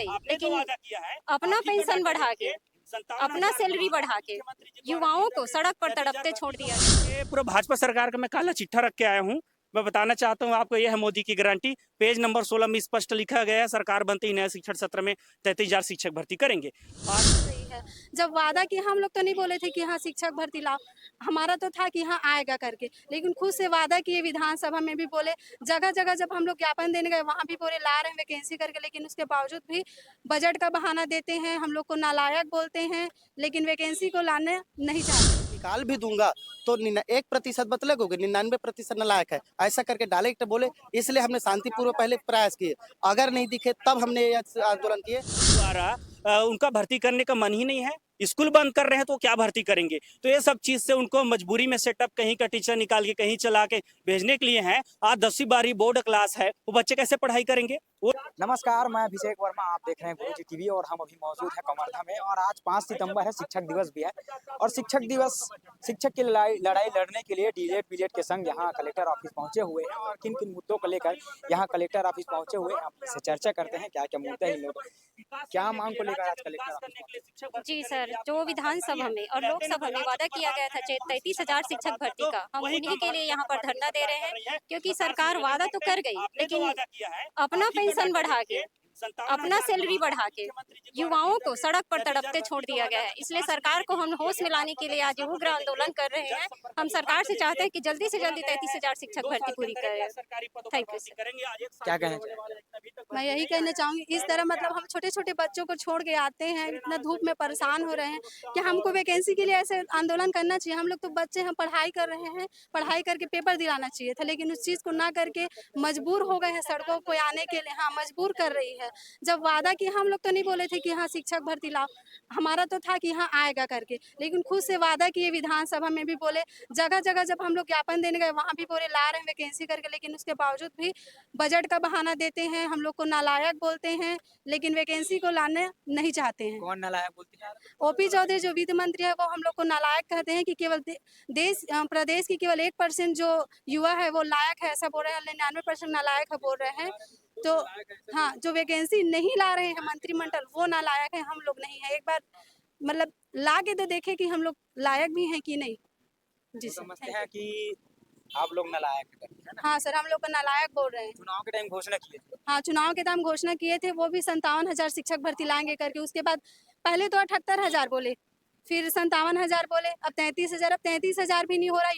गई, लेकिन अपना पेंशन बढ़ा के, अपना सैलरी बढ़ा के युवाओं को सड़क पर तड़पते छोड़ दिया। ये पूरा भाजपा सरकार का मैं काला चिट्ठा रख के आया हूँ। मैं बताना चाहता हूँ आपको, यह है मोदी की गारंटी। पेज नंबर 16 में स्पष्ट लिखा गया है, सरकार बनते ही नए शिक्षण सत्र में 33,000 शिक्षक भर्ती करेंगे। रही है जब वादा किया, हम लोग तो नहीं बोले थे कि हाँ शिक्षक भर्ती लाओ, हमारा तो था कि हाँ आएगा करके, लेकिन खुद से वादा किए, विधानसभा में भी बोले, जगह जगह जब हम लोग ज्ञापन देने गए वहाँ भी बोले ला रहे हैं वैकेंसी करके, लेकिन उसके बावजूद भी बजट का बहाना देते हैं, हम लोग को नालायक बोलते हैं, लेकिन वैकेंसी को लाने नहीं चाहते। निकाल भी दूंगा तो 1% मतलब होगा, 99% नालायक है, ऐसा करके डायरेक्ट बोले। इसलिए हमने शांतिपूर्वक पहले प्रयास किए, अगर नहीं दिखे तब हमने यह आंदोलन किए। द्वारा उनका भर्ती करने का मन ही नहीं है। स्कूल बंद कर रहे हैं तो क्या भर्ती करेंगे? तो ये सब चीज से उनको मजबूरी में सेटअप कहीं का टीचर निकाल के कहीं चला के भेजने के लिए हैं। आज 10वीं 12वीं बोर्ड क्लास है, वो बच्चे कैसे पढ़ाई करेंगे? नमस्कार, मैं अभिषेक वर्मा, आप देख रहे हैं गुरुजी टीवी और हम अभी मौजूद हैं कवर्धा में। और आज 5 सितंबर है, शिक्षक दिवस भी है। और शिक्षक की लड़ाई लड़ने के लिए डीलेट बीलेट के संग यहाँ कलेक्टर ऑफिस पहुंचे हुए हैं। और किन किन मुद्दों को लेकर यहाँ कलेक्टर ऑफिस पहुंचे हुए हैं, हम इससे चर्चा करते हैं। क्या क्या मुद्दे हैं लोग, क्या मांग को लेकर आज कलेक्टर ऑफिस? जी सर, जो विधानसभा में और लोकसभा में वादा किया गया था 33,000 शिक्षक भर्ती का, हम उन्हीं के लिए यहाँ पर धरना दे रहे हैं, क्योंकि सरकार वादा तो कर गई, लेकिन अपना पेंशन बढ़ा के, अपना सैलरी बढ़ा के युवाओं को सड़क पर तड़पते छोड़ दिया गया है। इसलिए सरकार को हम होश में लाने के लिए आज उग्र आंदोलन कर रहे हैं। हम सरकार से चाहते हैं कि जल्दी से जल्दी 33,000 शिक्षक भर्ती पूरी करें। Thank you sir. क्या कहना चाहिए? मैं यही कहना चाहूंगी, इस तरह मतलब हम छोटे छोटे बच्चों को छोड़ के आते हैं, इतना धूप में परेशान हो रहे हैं कि हमको वैकेंसी के लिए ऐसे आंदोलन करना चाहिए। हम लोग तो बच्चे हम पढ़ाई कर रहे हैं, पढ़ाई करके पेपर दिलाना चाहिए था, लेकिन उस चीज़ को ना करके मजबूर हो गए हैं सड़कों को आने के लिए। हाँ, मजबूर कर रही है। जब वादा किया, हम लोग तो नहीं बोले थे कि हाँ शिक्षक भर्ती लाओ, हमारा तो था कि हाँ आएगा करके, लेकिन खुद से वादा किए, विधानसभा में भी बोले, जगह जगह जब हम लोग ज्ञापन देने गए वहाँ भी बोले ला रहे हैं वैकेंसी करके, लेकिन उसके बावजूद भी बजट का बहाना देते हैं, हम लोग को नालायक बोलते हैं, लेकिन वैकेंसी को लाने नहीं चाहते हैं। कौन नालायक बोलते हैं? ओपी चौधरी जो वित्त मंत्री है, वो हम लोग को नालायक कहते हैं कि केवल प्रदेश की केवल 1% जो युवा है वो लायक है, ऐसा बोल रहे हैं। 99% नालायक है बोल रहे हैं। तो हाँ, जो वैकेंसी नहीं ला रहे हैं मंत्रिमंडल, वो नालायक है, हम लोग नहीं है। एक बार मतलब ला के तो देखे कि हम लोग लायक भी हैं कि नहीं। जी सर, समझते हैं कि आप लोग नालायक हैं, है ना? हाँ सर, हम लोग को नालायक बोल रहे हैं। चुनाव के टाइम घोषणा किए थे। हाँ, चुनाव के टाइम घोषणा किए थे, वो भी 57,000 शिक्षक भर्ती लाएंगे करके। उसके बाद पहले तो 78,000 बोले, फिर 57,000 बोले, अब 33,000। अब 33,000 भी नहीं हो रहा,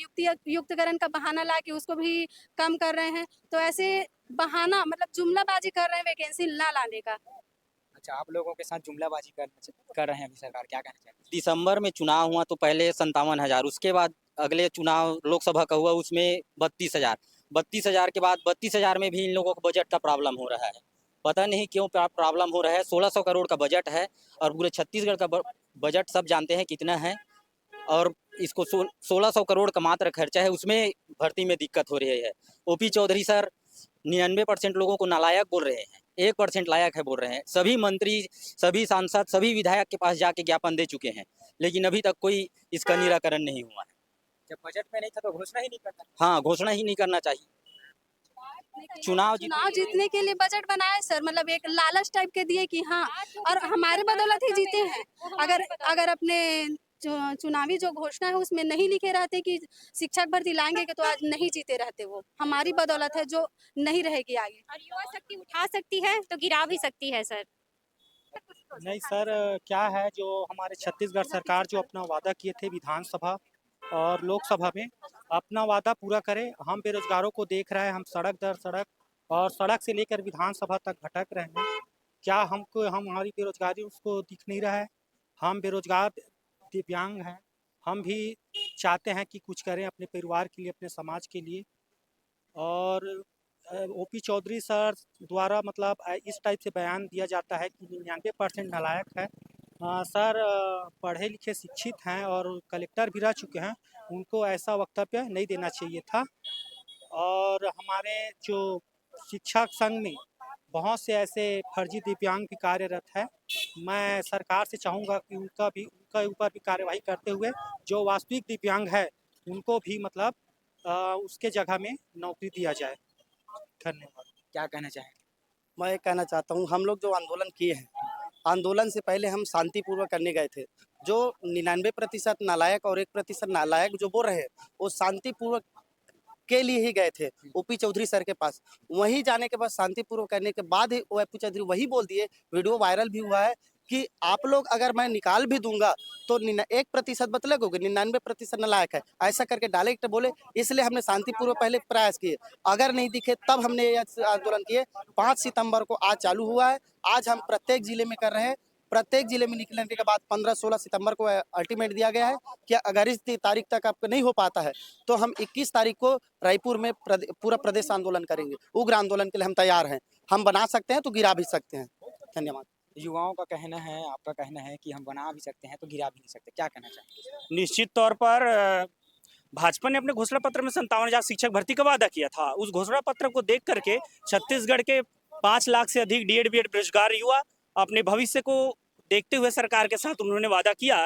युक्तकरण का बहाना ला के उसको भी कम कर रहे हैं। तो ऐसे बहाना मतलब जुमलाबाजी कर रहे हैं वैकेंसी ना लाने का। अच्छा, आप लोगों के साथ जुमलाबाजी कर रहे हैं अभी सरकार, क्या कहना चाहिए? दिसंबर में चुनाव हुआ तो पहले 57,000, उसके बाद अगले चुनाव लोकसभा का हुआ उसमें 32,000। 32,000 के बाद 32,000 में भी इन लोगों को बजट का प्रॉब्लम हो रहा है। पता नहीं क्यों प्रॉब्लम हो रहा है। 1600 करोड़ का बजट है और पूरे छत्तीसगढ़ का बजट सब जानते हैं कितना है। और इसको 1600 करोड़ का मात्र खर्चा है, उसमें भर्ती में दिक्कत हो रही है। ओपी चौधरी सर 99% लोगों को नालायक बोल रहे हैं, 1% लायक है बोल रहे हैं। सभी मंत्री, सभी सांसद, सभी विधायक के पास जाके ज्ञापन दे चुके हैं, लेकिन अभी तक कोई इसका निराकरण नहीं हुआ है। जब बजट में नहीं था तो घोषणा ही नहीं करना। हाँ, घोषणा ही नहीं करना चाहिए। चुनाव जीतने के लिए बजट बनाए सर, मतलब एक लालच टाइप के दिए कि हाँ, और हमारे बदौलत ही जीते हैं। अगर अपने चुनावी जो घोषणा है उसमें नहीं लिखे रहते कि शिक्षक भर्ती लाएंगे तो आज नहीं जीते रहते। वो हमारी बदौलत है जो नहीं रहेगी आगे। और युवा शक्ति उठा सकती है तो गिरा भी सकती है सर। नहीं सर, क्या है जो हमारे छत्तीसगढ़ सरकार जो अपना वादा किए थे विधानसभा और लोकसभा में, अपना वादा पूरा करे। हम बेरोजगारों को देख रहे हैं, हम सड़क दर सड़क और सड़क से लेकर विधानसभा तक भटक रहे हैं। क्या हमारी बेरोजगारी उसको दिख नहीं रहा है? हम बेरोजगार दिव्यांग हैं, हम भी चाहते हैं कि कुछ करें अपने परिवार के लिए, अपने समाज के लिए। और ओपी चौधरी सर द्वारा मतलब इस टाइप से बयान दिया जाता है कि 99% नालायक है। सर पढ़े लिखे शिक्षित हैं और कलेक्टर भी रह चुके हैं, उनको ऐसा वक्तव्य नहीं देना चाहिए था। और हमारे जो शिक्षक संघ में बहुत से ऐसे फर्जी दिव्यांग भी कार्यरत है। मैं सरकार से चाहूँगा कि उनका ऊपर भी कार्यवाही करते हुए जो वास्तविक दिव्यांग है उनको भी मतलब उसके जगह में नौकरी दिया जाए। धन्यवाद। क्या कहना चाहेंगे? मैं ये कहना चाहता हूँ, हम लोग जो आंदोलन किए हैं, आंदोलन से पहले हम शांतिपूर्वक करने गए थे। जो 99% नालायक और 1% नालायक जो बोल रहे हैं, वो शांतिपूर्वक के लिए ही गए थे ओपी चौधरी सर के पास। वहीं जाने के बाद शांतिपूर्वक करने के बाद ही ओपी चौधरी वही बोल दिए, वीडियो वायरल भी हुआ है कि आप लोग अगर मैं निकाल भी दूंगा तो 1% बदलेगोगे, 99% नालायक है, ऐसा करके डायरेक्ट बोले। इसलिए हमने शांतिपूर्वक पहले प्रयास किए, अगर नहीं दिखे तब हमने ये आंदोलन किए। 5 सितंबर को आज चालू हुआ है। आज हम प्रत्येक जिले में कर रहे हैं। प्रत्येक जिले में निकलने के बाद 15-16 सितंबर को अल्टीमेट दिया गया है कि अगर इस तारीख तक आपको नहीं हो पाता है तो हम 21 तारीख को रायपुर में पूरा प्रदेश आंदोलन करेंगे। उग्र आंदोलन के लिए हम तैयार हैं। हम बना सकते हैं तो गिरा भी सकते हैं। धन्यवाद। युवाओं का कहना है, आपका कहना है कि हम बना भी सकते हैं तो गिरा भी नहीं सकते, क्या कहना चाहेंगे? निश्चित तौर पर भाजपा ने अपने घोषणा पत्र में 57,000 शिक्षक भर्ती का वादा किया था। उस घोषणा पत्र को देख करके छत्तीसगढ़ के 5 लाख से अधिक डीएड बीएड बेरोजगार युवा अपने भविष्य को देखते हुए सरकार के साथ उन्होंने वादा किया,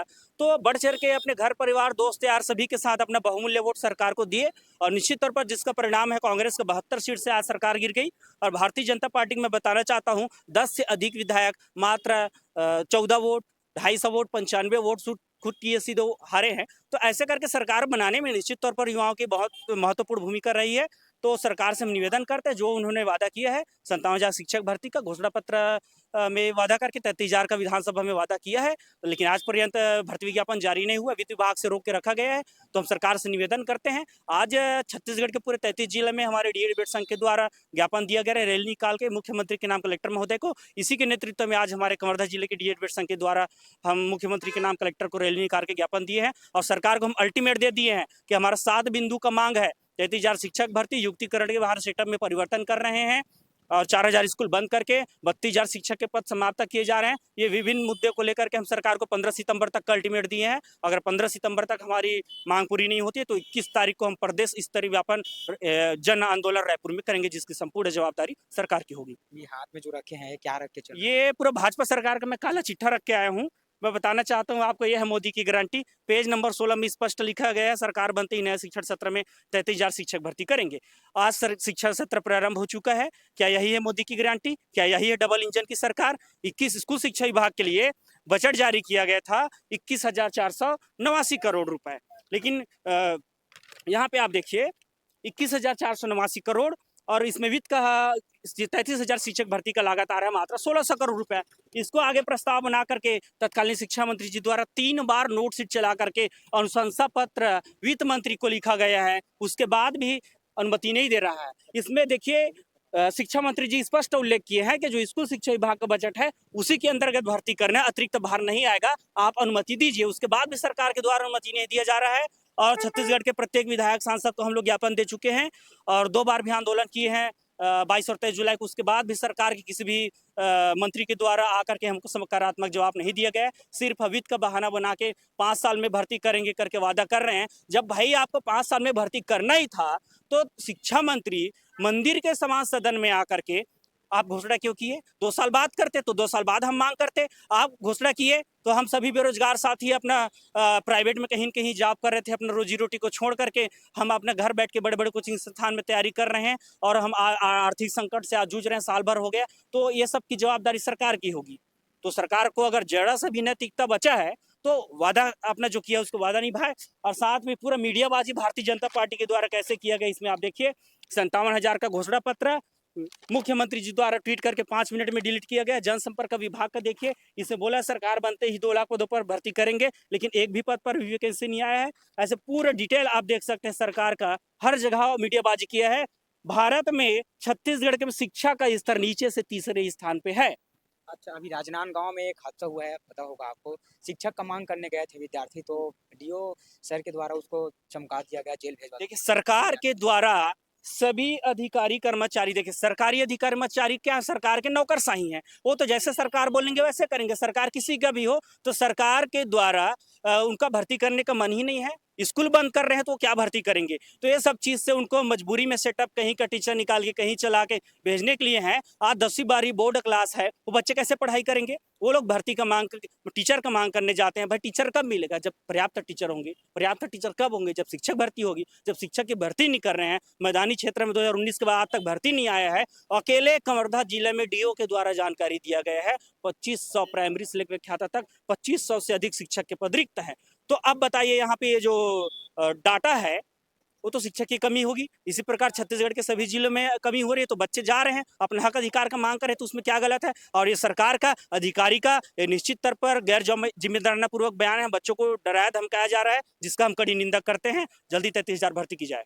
तो बढ़ चढ़ के अपने घर परिवार दोस्त यार सभी के साथ अपना बहुमूल्य वोट सरकार को दिए। और निश्चित तौर पर जिसका परिणाम है कांग्रेस का 72 सीट से आज सरकार गिर गई। और भारतीय जनता पार्टी में बताना चाहता हूँ 10 से अधिक विधायक मात्र 14 वोट, 250 वोट, 95 वोट खुद टीएससी दो हारे हैं। तो ऐसे करके सरकार बनाने में निश्चित तौर पर युवाओं की बहुत महत्वपूर्ण भूमिका रही है। तो सरकार से हम निवेदन करते हैं, जो उन्होंने वादा किया है 57,000 शिक्षक भर्ती का घोषणा पत्र में वादा करके 33,000 का विधानसभा में वादा किया है, लेकिन आज पर्यंत भर्ती विज्ञापन जारी नहीं हुआ, वित्त विभाग से रोक के रखा गया है। तो हम सरकार से निवेदन करते हैं, आज छत्तीसगढ़ के पूरे 33 जिले में हमारे डीएड बीएड संघ के द्वारा ज्ञापन दिया गया है, रैली निकाल के मुख्यमंत्री के नाम कलेक्टर महोदय को। इसी के नेतृत्व में आज हमारे कवर्धा जिले के डीएड बीएड संघ के द्वारा हम मुख्यमंत्री के नाम कलेक्टर को रैली निकाल के ज्ञापन दिए हैं और सरकार को हम अल्टीमेट दे दिए हैं कि हमारा 7 बिंदु का मांग है। 33,000 शिक्षक भर्ती, युक्तिकरण के बाहर सेटअप में परिवर्तन कर रहे हैं और 4,000 स्कूल बंद करके 32,000 शिक्षक के पद समाप्त किए जा रहे हैं। ये विभिन्न मुद्दे को लेकर के हम सरकार को 15 सितंबर तक का अल्टीमेट दिए हैं। अगर 15 सितंबर तक हमारी मांग पूरी नहीं होती है तो 21 तारीख को हम प्रदेश स्तरीय व्यापन जन आंदोलन रायपुर में करेंगे, जिसकी संपूर्ण जवाबदारी सरकार की होगी। ये हाथ में जो रखे हैं क्या रख के चल? ये पूरा भाजपा सरकार का मैं काला चिट्ठा रख के आया हूँ। मैं बताना चाहता हूँ आपको, यह है मोदी की गारंटी। पेज नंबर 16 में स्पष्ट लिखा गया है, सरकार बनते ही नए शिक्षण सत्र में 33,000 शिक्षक भर्ती करेंगे। आज शिक्षा सत्र प्रारंभ हो चुका है। क्या यही है मोदी की गारंटी? क्या यही है डबल इंजन की सरकार? 21 स्कूल शिक्षा विभाग के लिए बजट जारी किया गया था 21,489 करोड़ रुपए, लेकिन यहाँ पे आप देखिए 21,489 करोड़ और इसमें वित्त का 33,000 शिक्षक भर्ती का लागत आ रहा है मात्र 1,600 करोड़ रुपए। इसको आगे प्रस्ताव बना करके तत्कालीन शिक्षा मंत्री जी द्वारा 3 बार नोट शीट चला करके अनुशंसा पत्र वित्त मंत्री को लिखा गया है, उसके बाद भी अनुमति नहीं दे रहा है। इसमें देखिए शिक्षा मंत्री जी स्पष्ट उल्लेख किए हैं कि जो स्कूल शिक्षा विभाग का बजट है उसी के अंतर्गत भर्ती करना, अतिरिक्त भार नहीं आएगा, आप अनुमति दीजिए। उसके बाद भी सरकार के द्वारा अनुमति नहीं दिया जा रहा है और छत्तीसगढ़ के प्रत्येक विधायक सांसद को हम लोग ज्ञापन दे चुके हैं और 2 बार भी आंदोलन किए हैं 22 और 23 जुलाई को। उसके बाद भी सरकार के किसी भी मंत्री के द्वारा आकर के हमको सकारात्मक जवाब नहीं दिया गया। सिर्फ वित्त का बहाना बना के 5 साल में भर्ती करेंगे करके वादा कर रहे हैं। जब भाई आपको 5 साल में भर्ती करना ही था तो शिक्षा मंत्री मंदिर के समान सदन में आकर के आप घोषणा क्यों किए? 2 साल बाद करते तो 2 साल बाद हम मांग करते। आप घोषणा किए तो हम सभी बेरोजगार साथी अपना प्राइवेट में कहीं न कहीं जॉब कर रहे थे, अपना रोजी रोटी को छोड़ करके हम अपना घर बैठ के बड़े बड़े कोचिंग संस्थान में तैयारी कर रहे हैं और हम आर्थिक संकट से आज जूझ रहे हैं, साल भर हो गया। तो ये सब की जवाबदारी सरकार की होगी। तो सरकार को अगर जरा सा भी नैतिकता बचा है तो वादा अपना जो किया उसको वादा निभाए। और साथ में पूरा मीडियाबाजी भारतीय जनता पार्टी के द्वारा कैसे किया गया, इसमें आप देखिए 57,000 का घोषणा पत्र मुख्यमंत्री जी द्वारा ट्वीट करके 5 मिनट में डिलीट किया गया। जनसंपर्क विभाग का देखिए, इसे बोला सरकार बनते ही 2 लाख पदों पर भर्ती करेंगे, लेकिन एक भी पद पर भी वैकेंसी नहीं आया है। ऐसे पूरा डिटेल आप देख सकते हैं, सरकार का हर जगह मीडियाबाजी किया है। भारत में छत्तीसगढ़ के शिक्षा का स्तर नीचे से तीसरे स्थान पे है। अच्छा, अभी राजनांदगांव में एक हादसा हुआ है, पता होगा आपको। शिक्षक का मांग करने गए थे विद्यार्थी, तो डीओ सर के द्वारा उसको चमका दिया गया, जेल भेजवा दिया। देखिए सरकार के द्वारा सभी अधिकारी कर्मचारी, देखिए सरकारी अधिकारी कर्मचारी क्या सरकार के नौकरशाही हैं, वो तो जैसे सरकार बोलेंगे वैसे करेंगे। सरकार किसी का भी हो तो सरकार के द्वारा उनका भर्ती करने का मन ही नहीं है। स्कूल बंद कर रहे हैं तो वो क्या भर्ती करेंगे। तो ये सब चीज़ से उनको मजबूरी में सेटअप कहीं का टीचर निकाल के कहीं चला के भेजने के लिए हैं। आज 10वीं 12वीं बोर्ड क्लास है, वो बच्चे कैसे पढ़ाई करेंगे। वो लोग भर्ती का मांग टीचर का मांग करने जाते हैं। भाई टीचर कब मिलेगा, जब पर्याप्त टीचर होंगे। पर्याप्त टीचर कब होंगे, जब शिक्षक भर्ती होगी। जब शिक्षक की भर्ती नहीं कर रहे हैं, मैदानी क्षेत्र में 2019 के बाद आज तक भर्ती नहीं आया है। अकेले कवर्धा जिले में डीओ के द्वारा जानकारी दिया गया है 2500 प्राइमरी से लेकर ख्याता तक 2500 से अधिक शिक्षक के पद रिक्त हैं। तो अब बताइए यहाँ पे ये जो डाटा है वो तो शिक्षक की कमी होगी। इसी प्रकार छत्तीसगढ़ के सभी जिलों में कमी हो रही है, तो बच्चे जा रहे हैं अपना हक अधिकार का मांग कर रहे हैं, तो उसमें क्या गलत है। और ये सरकार का अधिकारी का ये निश्चित तौर पर गैर जिम्मेदाराना पूर्वक बयान है। बच्चों को डराया धमकाया जा रहा है, जिसका हम कड़ी निंदा करते हैं। जल्दी 33,000 भर्ती की जाए।